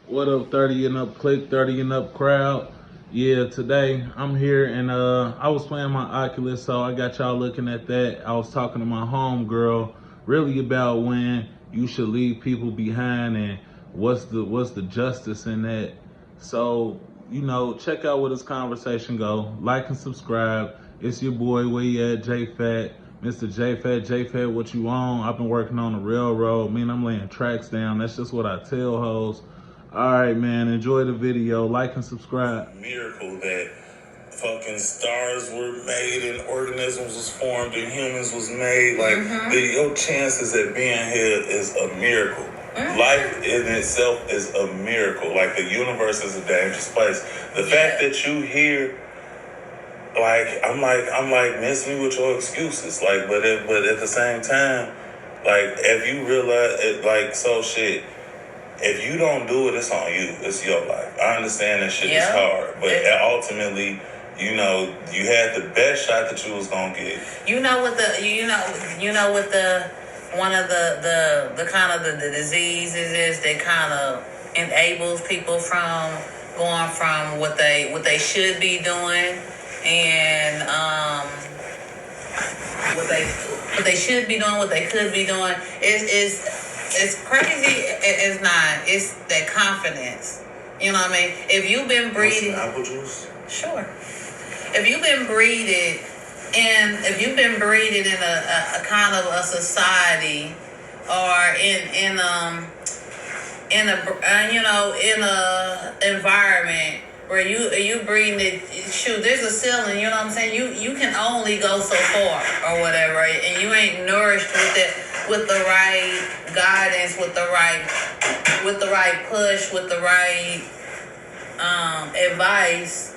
What up, 30 and up click, 30 and up crowd? Yeah, today I'm here and I was playing my Oculus, so I got y'all looking at that. I was talking to my home girl really about when you should leave people behind and what's the justice in that. So, check out where this conversation go. Like and subscribe. It's your boy, where you at, J-Fat. Mr. J-Fat, what you on? I've been working on the railroad. Man, I'm laying tracks down. That's just what I tell hoes. All right, man. Enjoy the video. Like and subscribe. Miracle that fucking stars were made and organisms was formed and humans was made. Like, your chances at being here is a miracle. Life in itself is a miracle. Like, the universe is a dangerous place. The fact that you here, I'm like, miss me with your excuses. Like, but at the same time, like, if you realize it, like, so shit. If you don't do it, it's on you. It's your life. I understand that shit is hard, but ultimately, you had the best shot that you was gonna get. One of the kind of the diseases is that kind of enables people from going from what they should be doing and what they should be doing, what they could be doing is. It's crazy. It's not. It's that confidence. You know what I mean? If you've been breeding, apple juice. Sure. If you've been breeded in a kind of a society or in a environment where you breeding it, shoot, there's a ceiling. You know what I'm saying? You can only go so far or whatever, and you ain't nourished with it. With the right guidance, with the right push, with the right advice,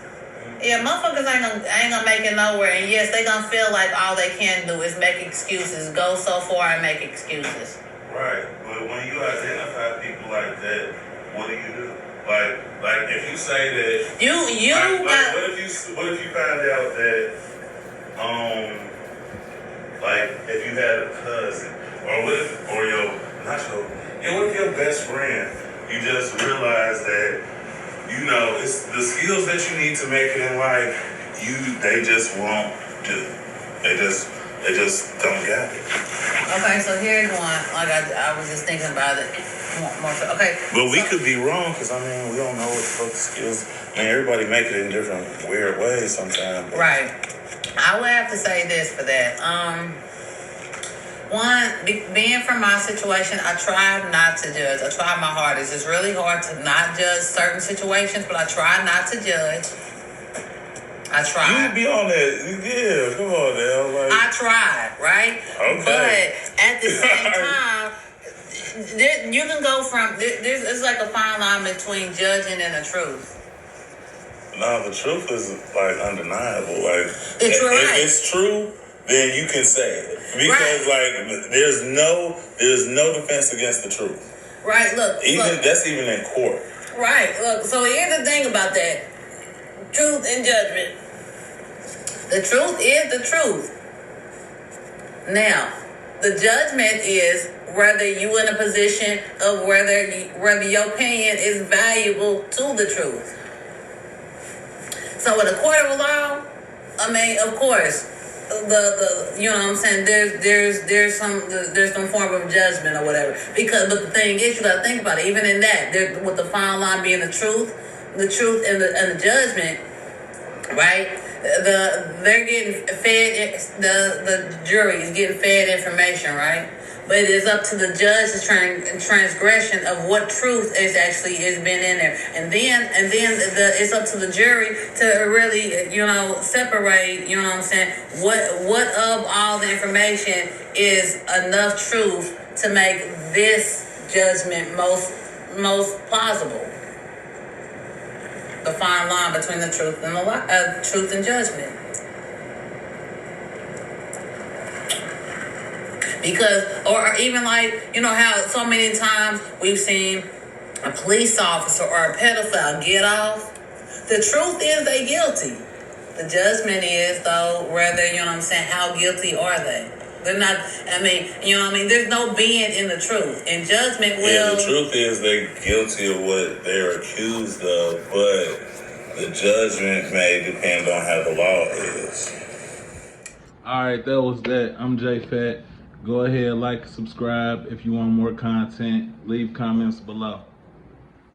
yeah, motherfuckers ain't gonna make it nowhere. And yes, they gonna feel like all they can do is make excuses, go so far and make excuses. Right, but when you identify people like that, what do you do? Like if you say that what if you find out that like if you had a cousin. Or what if your best friend, you just realize that, it's the skills that you need to make it in life, they just won't do. They just don't got it. Okay, so here's one. Like I was just thinking about it. Okay. But we could be wrong, because, we don't know what the fuck the skills. Everybody make it in different weird ways sometimes. Right. I would have to say this for that. One, being from my situation, I try not to judge. I try my hardest. It's really hard to not judge certain situations, but I try not to judge. I try. You be on that. Yeah, come on now. I tried, right? Okay. But at the same time, you can go from... It's like a fine line between judging and the truth. No, the truth is, undeniable. If it's true, then you can say it. Because there's no defense against the truth. Right, look. That's even in court. Right, look. So here's the thing about that. Truth and judgment. The truth is the truth. Now, the judgment is whether you in a position of whether your opinion is valuable to the truth. So in a court of law, of course, the you know what I'm saying, there's some form of judgment or whatever, but the thing is, you gotta think about it. Even in that, with the fine line being the truth and the judgment, right? They're getting fed, the jury is getting fed information, right? But it is up to the judge's transgression of what truth is been in there, and then it's up to the jury to really separate. You know what I'm saying? What of all the information is enough truth to make this judgment most plausible? The fine line between the truth and truth and judgment. Because, or even how so many times we've seen a police officer or a pedophile get off. The truth is they guilty. The judgment is, though, whether, how guilty are they? They're not, I mean, you know what I mean? There's no being in the truth. And judgment will... Yeah, the truth is they're guilty of what they're accused of, but the judgment may depend on how the law is. All right, that was that. I'm J Fat. Go ahead, like, subscribe. If you want more content, leave comments below.